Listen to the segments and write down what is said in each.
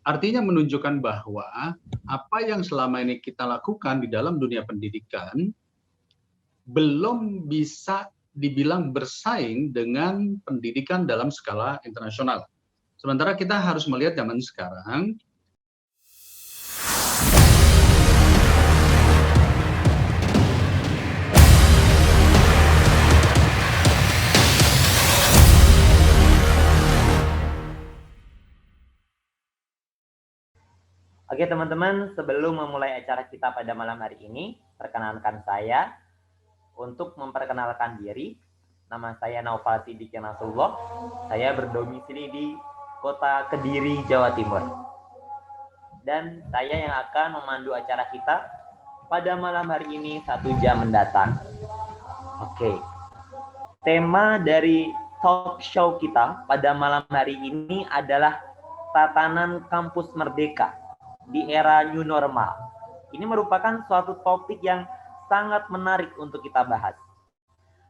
Artinya menunjukkan bahwa apa yang selama ini kita lakukan di dalam dunia pendidikan belum bisa dibilang bersaing dengan pendidikan dalam skala internasional. Sementara kita harus melihat zaman sekarang, Oke teman-teman, sebelum memulai acara kita pada malam hari ini, perkenalkan saya untuk memperkenalkan diri. Nama saya Naufal Siddiq Nasrullah. Saya berdomisili di Kota Kediri, Jawa Timur. Dan saya yang akan memandu acara kita pada malam hari ini 1 jam mendatang. Oke. Tema dari talk show kita pada malam hari ini adalah tatanan kampus merdeka di era new normal. Ini merupakan suatu topik yang sangat menarik untuk kita bahas.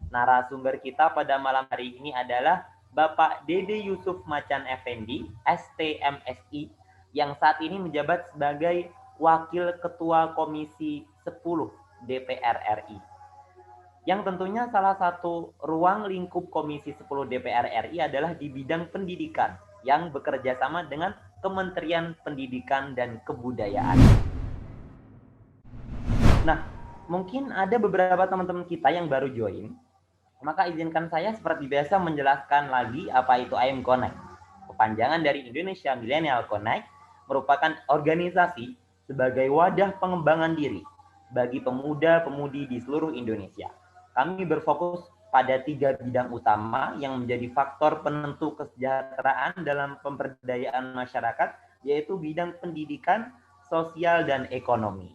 Narasumber kita pada malam hari ini adalah Bapak Dede Yusuf Macan Effendi, STMSI, yang saat ini menjabat sebagai Wakil Ketua Komisi 10 DPR RI. Yang tentunya salah satu ruang lingkup Komisi 10 DPR RI adalah di bidang pendidikan yang bekerja sama dengan Kementerian Pendidikan dan Kebudayaan. Nah, mungkin ada beberapa teman-teman kita yang baru join, maka izinkan saya seperti biasa menjelaskan lagi apa itu IM Connect. Kepanjangan dari Indonesia Millennial Connect merupakan organisasi sebagai wadah pengembangan diri bagi pemuda-pemudi di seluruh Indonesia. Kami berfokus pada 3 bidang utama yang menjadi faktor penentu kesejahteraan dalam pemberdayaan masyarakat, yaitu bidang pendidikan, sosial, dan ekonomi.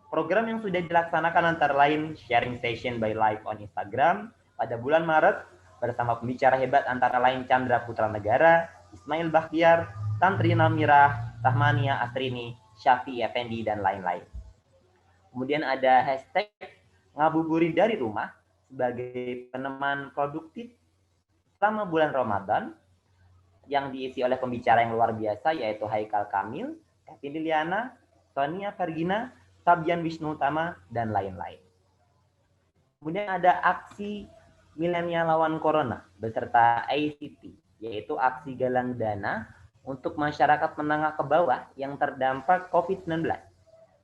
Program yang sudah dilaksanakan antara lain sharing session by live on Instagram pada bulan Maret bersama pembicara hebat antara lain Chandra Putra Negara, Ismail Bahtiar, Tantri Namirah, Rahmania Astrini, Syafi Effendi, dan lain-lain. Kemudian ada hashtag ngabuburit dari rumah sebagai peneman produktif selama bulan Ramadan yang diisi oleh pembicara yang luar biasa yaitu Haikal Kamil, Kevin Liliana, Sonia Fergina, Fabian Wisnu Utama, dan lain-lain. Kemudian ada aksi Milenial Lawan Corona beserta ACT, yaitu aksi galang dana untuk masyarakat menengah ke bawah yang terdampak COVID-19.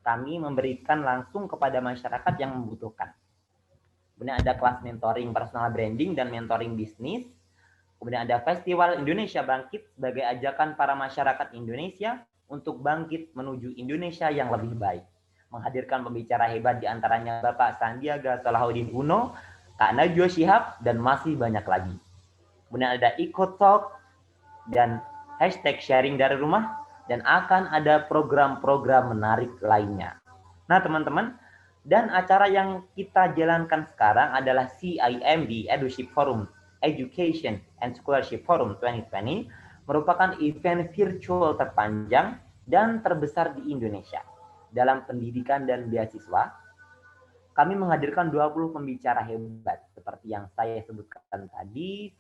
Kami memberikan langsung kepada masyarakat yang membutuhkan. Kemudian ada kelas mentoring personal branding dan mentoring bisnis. Kemudian ada Festival Indonesia Bangkit sebagai ajakan para masyarakat Indonesia untuk bangkit menuju Indonesia yang lebih baik. Menghadirkan pembicara hebat diantaranya Bapak Sandiaga Salahuddin Uno, Kak Najwa Shihab, dan masih banyak lagi. Kemudian ada EcoTalk dan hashtag sharing dari rumah, dan akan ada program-program menarik lainnya. Nah teman-teman, dan acara yang kita jalankan sekarang adalah CIMB Eduship Forum Education and Scholarship Forum 2020, merupakan event virtual terpanjang dan terbesar di Indonesia. Dalam pendidikan dan beasiswa, kami menghadirkan 20 pembicara hebat seperti yang saya sebutkan tadi.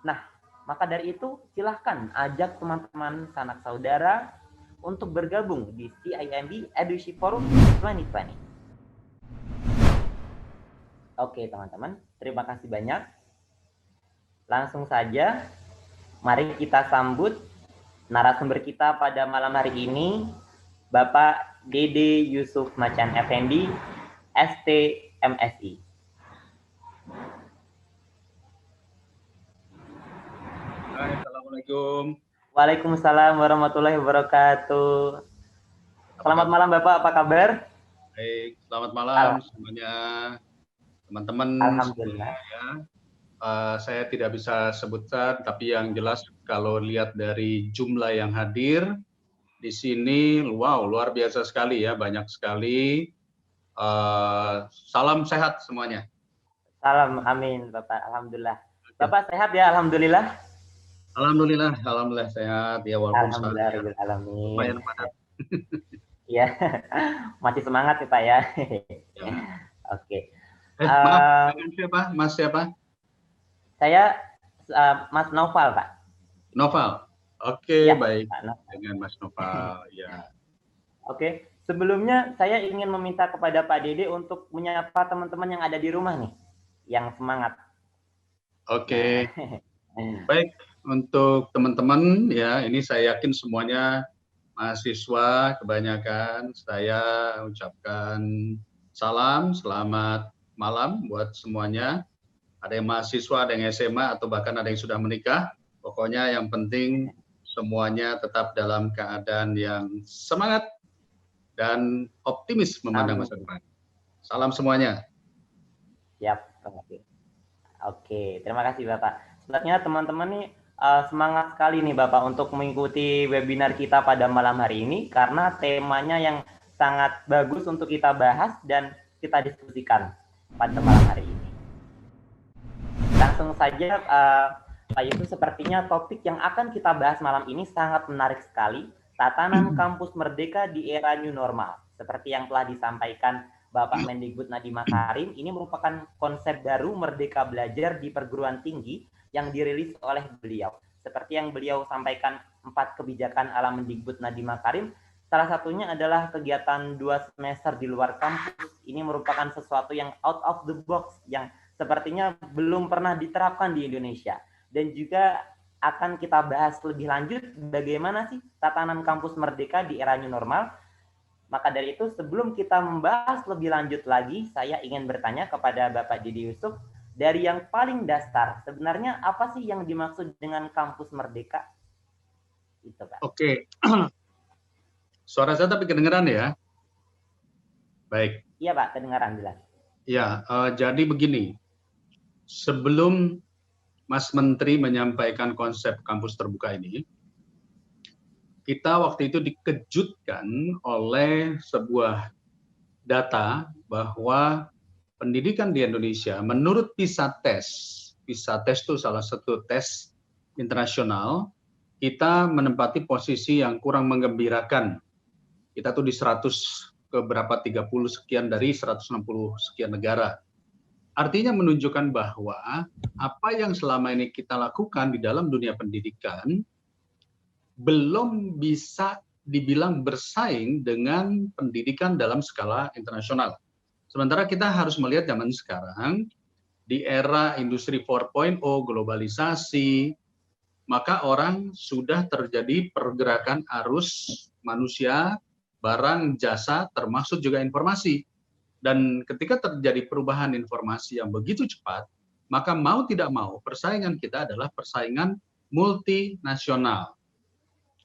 Nah, maka dari itu silahkan ajak teman-teman sanak saudara untuk bergabung di CIMB Eduship Forum 2020. Oke teman-teman, terima kasih banyak. Langsung saja, mari kita sambut narasumber kita pada malam hari ini, Bapak Dede Yusuf Macan Effendi, STMSI. Hai, Assalamualaikum. Waalaikumsalam warahmatullahi wabarakatuh. Selamat malam Bapak, apa kabar? Baik, selamat malam semuanya. Teman-teman, alhamdulillah. Saya tidak bisa sebutkan, tapi yang jelas kalau lihat dari jumlah yang hadir di sini, wow, luar biasa sekali ya, banyak sekali. Salam sehat semuanya. Salam, amin Bapak, alhamdulillah. Bapak sehat ya, alhamdulillah. Alhamdulillah sehat ya, walaupun alhamdulillah, lumayan padat. Ya, masih semangat ya Pak ya. Oke. Maaf, siapa? Mas siapa? Saya Mas Naufal, Pak. Naufal. Oke, Ya, baik Pak Noval. dengan Mas Noval. Ya, Oke, sebelumnya saya ingin meminta kepada Pak Dede untuk menyapa teman-teman yang ada di rumah nih, yang semangat. Nah, oke. Baik, untuk teman-teman ya, ini saya yakin semuanya mahasiswa kebanyakan. Saya ucapkan salam, selamat malam buat semuanya. Ada yang mahasiswa, ada yang SMA, atau bahkan ada yang sudah menikah. Pokoknya yang penting semuanya tetap dalam keadaan yang semangat dan optimis memandang masa amin. depan. Salam semuanya. Siap. Oke. Oke, terima kasih Bapak. Sebenarnya teman-teman nih semangat sekali nih Bapak untuk mengikuti webinar kita pada malam hari ini karena temanya yang sangat bagus untuk kita bahas dan kita diskusikan pada malam hari ini. Langsung saja Pak Yusuf, sepertinya topik yang akan kita bahas malam ini sangat menarik sekali, tatanan kampus merdeka di era new normal. Seperti yang telah disampaikan Bapak Mendikbud Nadiem Makarim, ini merupakan konsep baru Merdeka Belajar di perguruan tinggi yang dirilis oleh beliau. Seperti yang beliau sampaikan 4 kebijakan ala Mendikbud Nadiem Makarim, salah satunya adalah kegiatan 2 semester di luar kampus. Ini merupakan sesuatu yang out of the box, yang sepertinya belum pernah diterapkan di Indonesia. Dan juga akan kita bahas lebih lanjut bagaimana sih tatanan kampus merdeka di era new normal. Maka dari itu, sebelum kita membahas lebih lanjut lagi, saya ingin bertanya kepada Bapak Dede Yusuf, dari yang paling dasar, sebenarnya apa sih yang dimaksud dengan kampus merdeka? Itu, Pak. Oke, suara saya tapi kedengeran ya? Baik. Iya, Pak, kedengaran jelas. Ya, jadi begini. Sebelum Mas Menteri menyampaikan konsep kampus terbuka ini, kita waktu itu dikejutkan oleh sebuah data bahwa pendidikan di Indonesia menurut PISA Test itu salah satu tes internasional, kita menempati posisi yang kurang menggembirakan. Kita tuh di 100 ke berapa 30 sekian dari 160 sekian negara. Artinya menunjukkan bahwa apa yang selama ini kita lakukan di dalam dunia pendidikan belum bisa dibilang bersaing dengan pendidikan dalam skala internasional. Sementara kita harus melihat zaman sekarang, di era industri 4.0, globalisasi, maka orang sudah terjadi pergerakan arus manusia, barang, jasa, termasuk juga informasi. Dan ketika terjadi perubahan informasi yang begitu cepat, maka mau tidak mau persaingan kita adalah persaingan multinasional.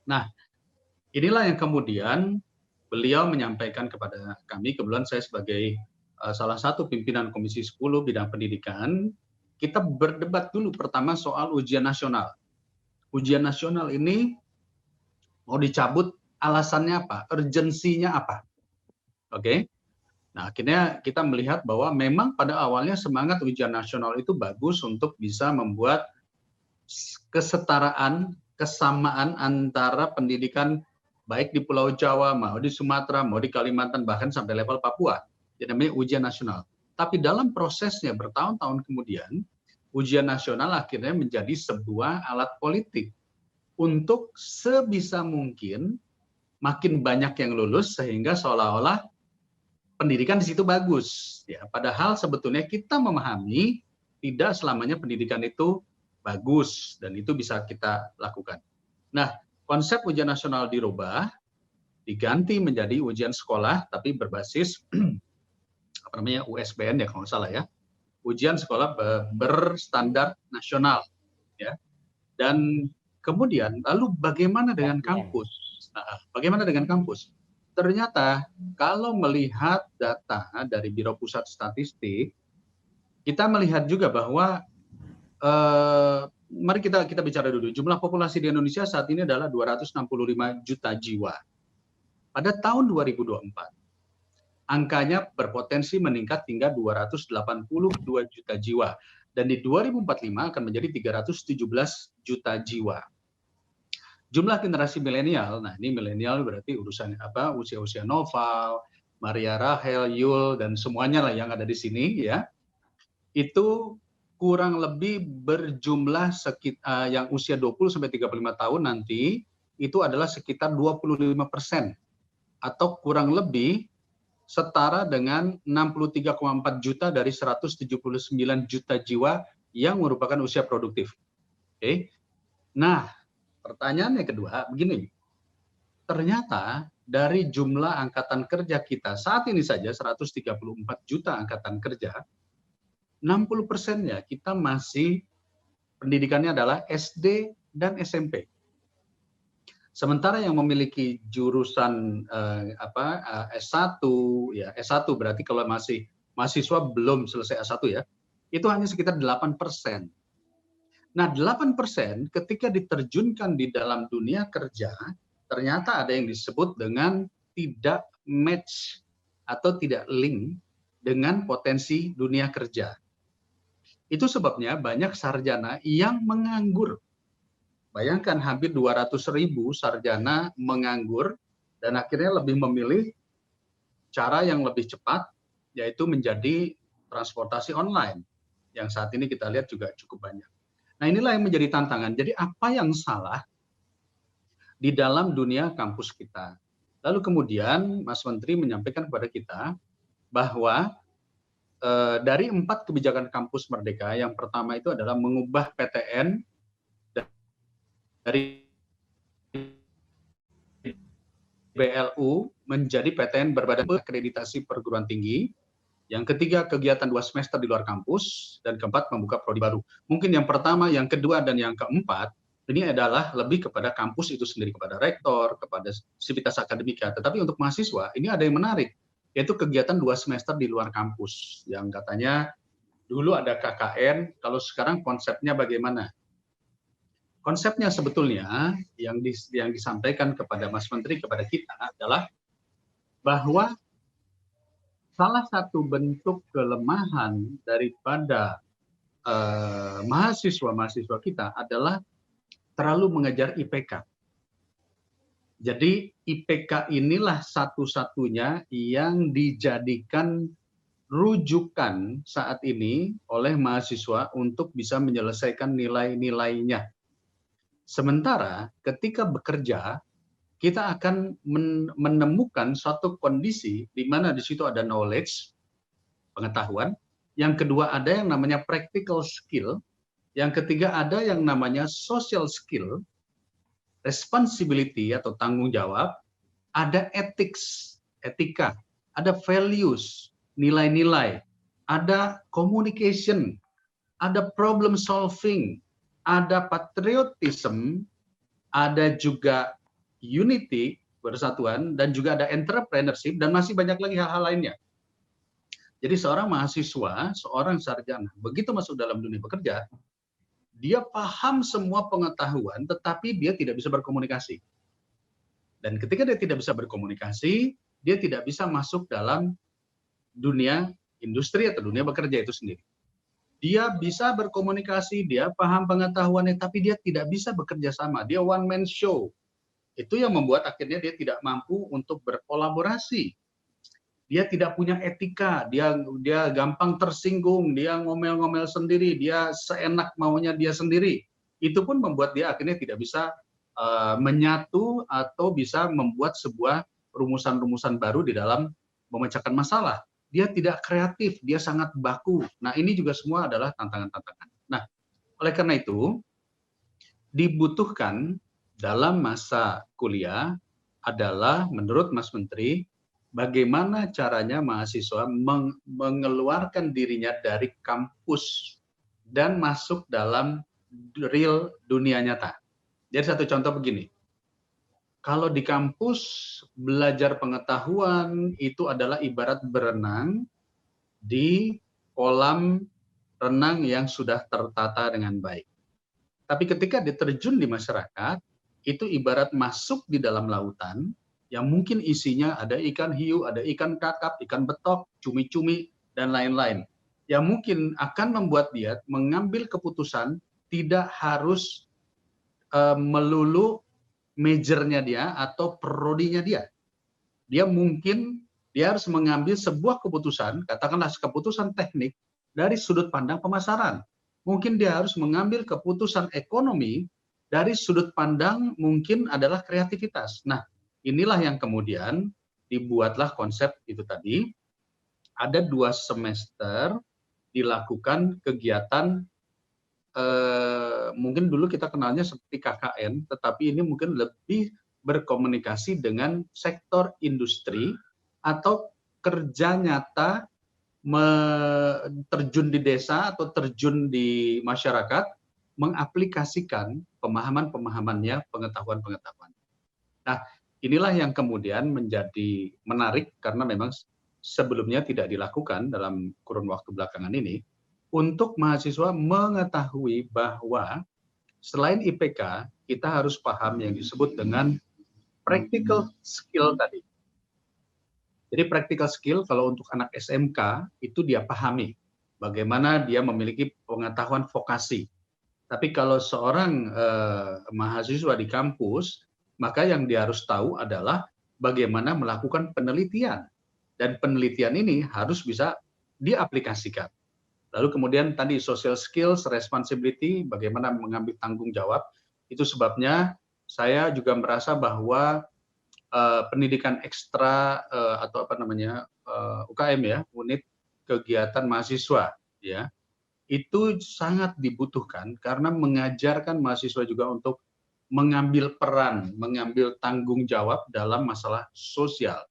Nah, inilah yang kemudian beliau menyampaikan kepada kami, kebetulan saya sebagai salah satu pimpinan Komisi 10 bidang pendidikan, kita berdebat dulu pertama soal ujian nasional. Ujian nasional ini mau dicabut, alasannya apa? Urgensinya apa? Oke. Nah, akhirnya kita melihat bahwa memang pada awalnya semangat ujian nasional itu bagus untuk bisa membuat kesetaraan, kesamaan antara pendidikan baik di Pulau Jawa, mau di Sumatera, mau di Kalimantan, bahkan sampai level Papua. Jadi namanya ujian nasional. Tapi dalam prosesnya bertahun-tahun kemudian, ujian nasional akhirnya menjadi sebuah alat politik untuk sebisa mungkin makin banyak yang lulus sehingga seolah-olah pendidikan di situ bagus. Ya, padahal sebetulnya kita memahami tidak selamanya pendidikan itu bagus dan itu bisa kita lakukan. Nah, konsep ujian nasional dirubah, diganti menjadi ujian sekolah tapi berbasis apa namanya USBN ya kalau nggak salah ya, ujian sekolah berstandar nasional ya. Dan kemudian lalu bagaimana dengan kampus? Nah, bagaimana dengan kampus? Ternyata kalau melihat data dari Biro Pusat Statistik, kita melihat juga bahwa mari kita bicara dulu. Jumlah populasi di Indonesia saat ini adalah 265 juta jiwa. Pada tahun 2024, angkanya berpotensi meningkat hingga 282 juta jiwa. Dan di 2045 akan menjadi 317 juta jiwa. Jumlah generasi milenial, nah ini milenial berarti urusan apa, usia-usia Noval, Maria Rahel, Yul, dan semuanya lah yang ada di sini ya, itu kurang lebih berjumlah yang usia 20-35 tahun nanti itu adalah sekitar 25%, atau kurang lebih setara dengan 63,4 juta dari 179 juta jiwa yang merupakan usia produktif. Oke. Nah, pertanyaannya kedua, begini. Ternyata dari jumlah angkatan kerja kita saat ini saja 134 juta angkatan kerja, 60%-nya kita masih pendidikannya adalah SD dan SMP. Sementara yang memiliki jurusan S1, ya S1 berarti kalau masih mahasiswa belum selesai S1 ya, itu hanya sekitar 8%. Nah, 8% ketika diterjunkan di dalam dunia kerja, ternyata ada yang disebut dengan tidak match atau tidak link dengan potensi dunia kerja. Itu sebabnya banyak sarjana yang menganggur. Bayangkan hampir 200.000 sarjana menganggur dan akhirnya lebih memilih cara yang lebih cepat, yaitu menjadi transportasi online, yang saat ini kita lihat juga cukup banyak. Nah, inilah yang menjadi tantangan. Jadi apa yang salah di dalam dunia kampus kita? Lalu kemudian Mas Menteri menyampaikan kepada kita bahwa dari 4 kebijakan kampus Merdeka, yang pertama itu adalah mengubah PTN dari BLU menjadi PTN berbadan akreditasi perguruan tinggi. Yang ketiga, kegiatan 2 semester di luar kampus. Dan keempat, membuka prodi baru. Mungkin yang pertama, yang kedua, dan yang keempat, ini adalah lebih kepada kampus itu sendiri, kepada rektor, kepada sivitas akademika. Tetapi untuk mahasiswa, ini ada yang menarik, yaitu kegiatan 2 semester di luar kampus. Yang katanya, dulu ada KKN, kalau sekarang konsepnya bagaimana? Konsepnya sebetulnya yang disampaikan kepada Mas Menteri, kepada kita adalah bahwa salah satu bentuk kelemahan daripada mahasiswa-mahasiswa kita adalah terlalu mengejar IPK. Jadi IPK inilah satu-satunya yang dijadikan rujukan saat ini oleh mahasiswa untuk bisa menyelesaikan nilai-nilainya. Sementara ketika bekerja, kita akan menemukan suatu kondisi di mana di situ ada knowledge, pengetahuan. Yang kedua ada yang namanya practical skill. Yang ketiga ada yang namanya social skill, responsibility atau tanggung jawab. Ada ethics, etika. Ada values, nilai-nilai. Ada communication, ada problem solving, ada patriotism, ada juga unity, persatuan, dan juga ada entrepreneurship, dan masih banyak lagi hal-hal lainnya. Jadi seorang mahasiswa, seorang sarjana, begitu masuk dalam dunia bekerja, dia paham semua pengetahuan, tetapi dia tidak bisa berkomunikasi. Dan ketika dia tidak bisa berkomunikasi, dia tidak bisa masuk dalam dunia industri atau dunia bekerja itu sendiri. Dia bisa berkomunikasi, dia paham pengetahuannya, tapi dia tidak bisa bekerja sama. Dia one man show. Itu yang membuat akhirnya dia tidak mampu untuk berkolaborasi. Dia tidak punya etika, dia gampang tersinggung, dia ngomel-ngomel sendiri, dia seenak maunya dia sendiri. Itu pun membuat dia akhirnya tidak bisa menyatu atau bisa membuat sebuah rumusan-rumusan baru di dalam memecahkan masalah. Dia tidak kreatif, dia sangat baku. Nah, ini juga semua adalah tantangan-tantangan. Nah, oleh karena itu, dibutuhkan dalam masa kuliah adalah, menurut Mas Menteri, bagaimana caranya mahasiswa mengeluarkan dirinya dari kampus dan masuk dalam real dunia nyata. Jadi satu contoh begini, kalau di kampus belajar pengetahuan itu adalah ibarat berenang di kolam renang yang sudah tertata dengan baik. Tapi ketika diterjun di masyarakat, itu ibarat masuk di dalam lautan yang mungkin isinya ada ikan hiu, ada ikan kakap, ikan betok, cumi-cumi, dan lain-lain. Yang mungkin akan membuat dia mengambil keputusan tidak harus melulu majornya dia atau prodinya dia. Dia harus mengambil sebuah keputusan, katakanlah keputusan teknik dari sudut pandang pemasaran. mungkin dia harus mengambil keputusan ekonomi dari sudut pandang mungkin adalah kreativitas. Nah, inilah yang kemudian dibuatlah konsep itu tadi, ada 2 semester dilakukan kegiatan, mungkin dulu kita kenalnya seperti KKN, tetapi ini mungkin lebih berkomunikasi dengan sektor industri atau kerja nyata terjun di desa atau terjun di masyarakat, mengaplikasikan pemahaman-pemahamannya, pengetahuan-pengetahuan. Nah, inilah yang kemudian menjadi menarik karena memang sebelumnya tidak dilakukan dalam kurun waktu belakangan ini, untuk mahasiswa mengetahui bahwa selain IPK, kita harus paham yang disebut dengan practical skill tadi. Jadi practical skill kalau untuk anak SMK itu dia pahami bagaimana dia memiliki pengetahuan vokasi. Tapi kalau seorang mahasiswa di kampus, maka yang dia harus tahu adalah bagaimana melakukan penelitian. Dan penelitian ini harus bisa diaplikasikan. Lalu kemudian tadi social skills, responsibility, bagaimana mengambil tanggung jawab. Itu sebabnya saya juga merasa bahwa pendidikan ekstra atau apa namanya UKM ya, unit kegiatan mahasiswa ya, itu sangat dibutuhkan karena mengajarkan mahasiswa juga untuk mengambil peran, mengambil tanggung jawab dalam masalah sosial,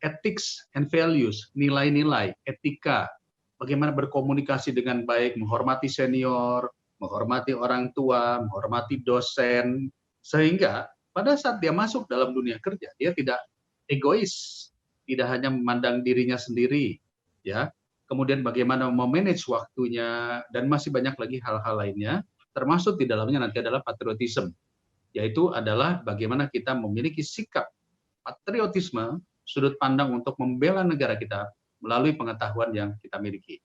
ethics and values, nilai-nilai, etika, bagaimana berkomunikasi dengan baik, menghormati senior, menghormati orang tua, menghormati dosen, sehingga pada saat dia masuk dalam dunia kerja, dia tidak egois, tidak hanya memandang dirinya sendiri, ya. Kemudian bagaimana memanage waktunya, dan masih banyak lagi hal-hal lainnya, termasuk di dalamnya nanti adalah patriotisme, yaitu adalah bagaimana kita memiliki sikap patriotisme, sudut pandang untuk membela negara kita melalui pengetahuan yang kita miliki.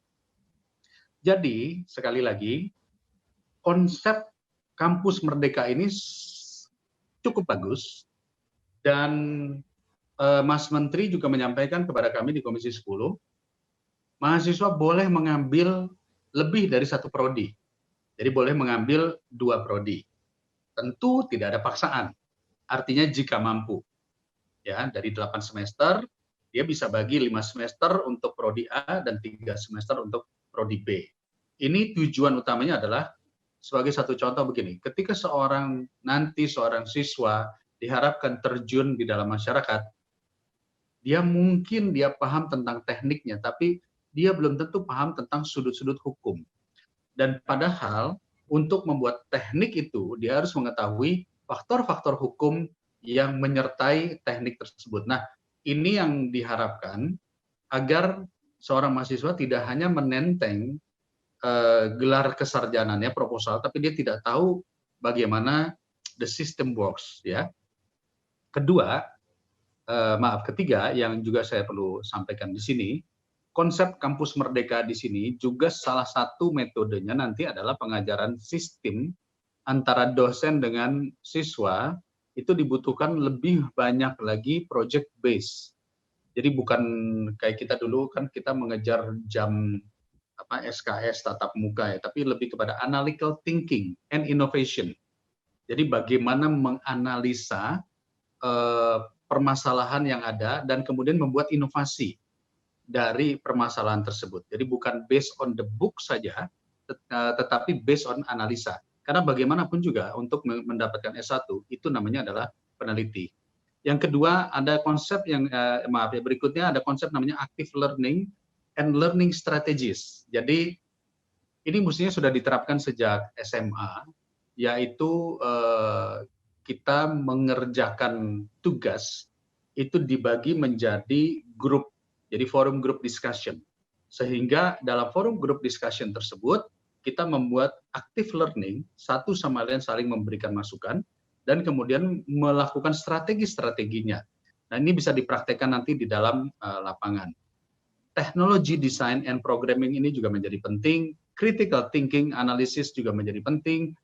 Jadi, sekali lagi, konsep kampus merdeka ini cukup bagus, dan Mas Menteri juga menyampaikan kepada kami di Komisi 10, mahasiswa boleh mengambil lebih dari 1 prodi. Jadi boleh mengambil 2 prodi. Tentu tidak ada paksaan. Artinya jika mampu. Ya, dari 8 semester, dia bisa bagi 5 semester untuk prodi A dan 3 semester untuk prodi B. Ini tujuan utamanya adalah sebagai satu contoh begini, ketika seorang siswa diharapkan terjun di dalam masyarakat, dia mungkin dia paham tentang tekniknya, tapi dia belum tentu paham tentang sudut-sudut hukum. Dan padahal untuk membuat teknik itu, dia harus mengetahui faktor-faktor hukum yang menyertai teknik tersebut. Nah, ini yang diharapkan agar seorang mahasiswa tidak hanya menenteng gelar kesarjanannya, proposal, tapi dia tidak tahu bagaimana the system works, ya. Ketiga, yang juga saya perlu sampaikan di sini, konsep kampus merdeka di sini juga salah satu metodenya nanti adalah pengajaran sistem antara dosen dengan siswa, itu dibutuhkan lebih banyak lagi project base. Jadi bukan kayak kita dulu kan kita mengejar jam SKS tatap muka ya, tapi lebih kepada analytical thinking and innovation. Jadi bagaimana menganalisa permasalahan yang ada dan kemudian membuat inovasi dari permasalahan tersebut. Jadi bukan based on the book saja, tetapi based on analisa. Karena bagaimanapun juga untuk mendapatkan S1 itu namanya adalah peneliti. Yang kedua ada konsep yang berikutnya ada konsep namanya active learning and learning strategies. Jadi ini mestinya sudah diterapkan sejak SMA, yaitu kita mengerjakan tugas itu dibagi menjadi grup, jadi forum group discussion. Sehingga dalam forum group discussion tersebut kita membuat active learning, satu sama lain saling memberikan masukan dan kemudian melakukan strategi-strateginya. Nah, ini bisa dipraktekkan nanti di dalam lapangan. Teknologi design and programming ini juga menjadi penting, critical thinking analysis juga menjadi penting,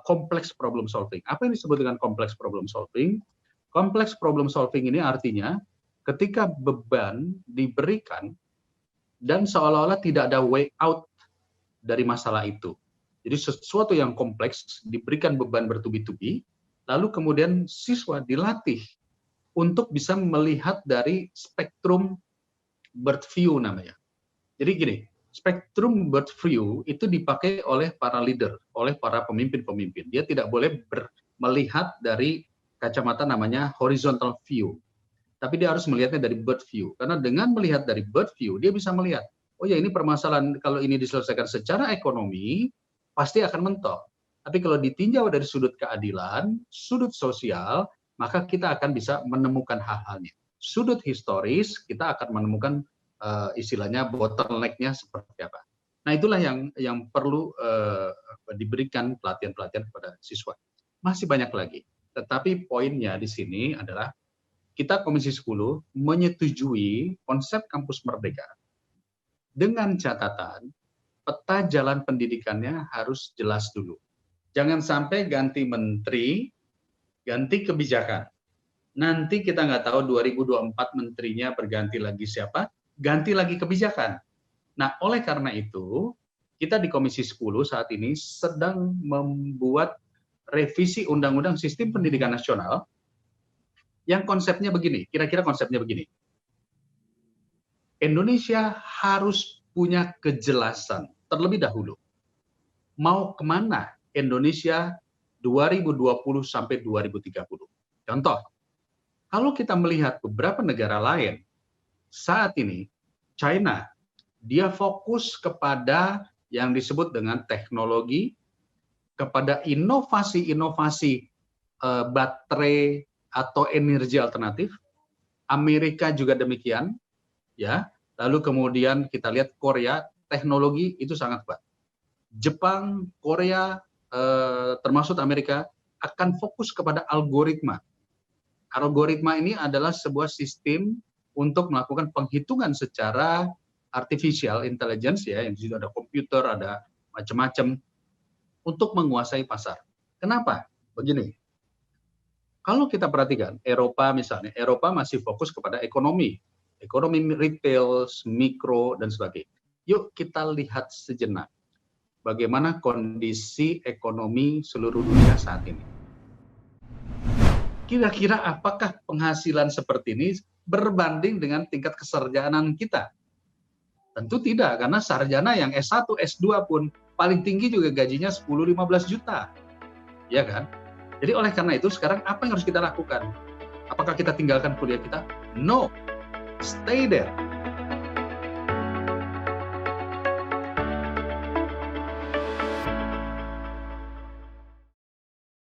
complex problem solving. Apa yang disebut dengan complex problem solving? Complex problem solving ini artinya ketika beban diberikan dan seolah-olah tidak ada way out dari masalah itu. Jadi sesuatu yang kompleks diberikan beban bertubi-tubi, lalu kemudian siswa dilatih untuk bisa melihat dari spektrum bird view namanya. Jadi gini, spektrum bird view itu dipakai oleh para leader, oleh para pemimpin-pemimpin. Dia tidak boleh melihat dari kacamata namanya horizontal view, tapi dia harus melihatnya dari bird view. Karena dengan melihat dari bird view, dia bisa melihat, oh ya ini permasalahan kalau ini diselesaikan secara ekonomi, pasti akan mentok. Tapi kalau ditinjau dari sudut keadilan, sudut sosial, maka kita akan bisa menemukan hal-halnya. Sudut historis, kita akan menemukan istilahnya bottleneck-nya seperti apa. Nah itulah yang perlu diberikan pelatihan-pelatihan kepada siswa. Masih banyak lagi, tetapi poinnya di sini adalah kita Komisi 10 menyetujui konsep kampus merdeka dengan catatan peta jalan pendidikannya harus jelas dulu. Jangan sampai ganti menteri, ganti kebijakan. Nanti kita nggak tahu 2024 menterinya berganti lagi siapa, ganti lagi kebijakan. Nah, oleh karena itu, kita di Komisi 10 saat ini sedang membuat revisi Undang-Undang Sistem Pendidikan Nasional yang konsepnya begini, kira-kira konsepnya begini. Indonesia harus punya kejelasan terlebih dahulu. Mau kemana Indonesia 2020 sampai 2030? Contoh, kalau kita melihat beberapa negara lain, saat ini China, dia fokus kepada yang disebut dengan teknologi, kepada inovasi-inovasi baterai atau energi alternatif. Amerika juga demikian, ya. Lalu kemudian kita lihat Korea, teknologi itu sangat kuat. Jepang, Korea, termasuk Amerika akan fokus kepada algoritma. Algoritma ini adalah sebuah sistem untuk melakukan penghitungan secara artificial intelligence, ya, yang di situ ada komputer, ada macam-macam untuk menguasai pasar. Kenapa? Begini. Kalau kita perhatikan Eropa misalnya, Eropa masih fokus kepada ekonomi retail, mikro dan sebagainya. Yuk kita lihat sejenak bagaimana kondisi ekonomi seluruh dunia saat ini. Kira-kira apakah penghasilan seperti ini berbanding dengan tingkat kesarjanaan kita? Tentu tidak, karena sarjana yang S1, S2 pun paling tinggi juga gajinya 10-15 juta. Ya kan? Jadi oleh karena itu sekarang apa yang harus kita lakukan? Apakah kita tinggalkan kuliah kita? No. Stay there.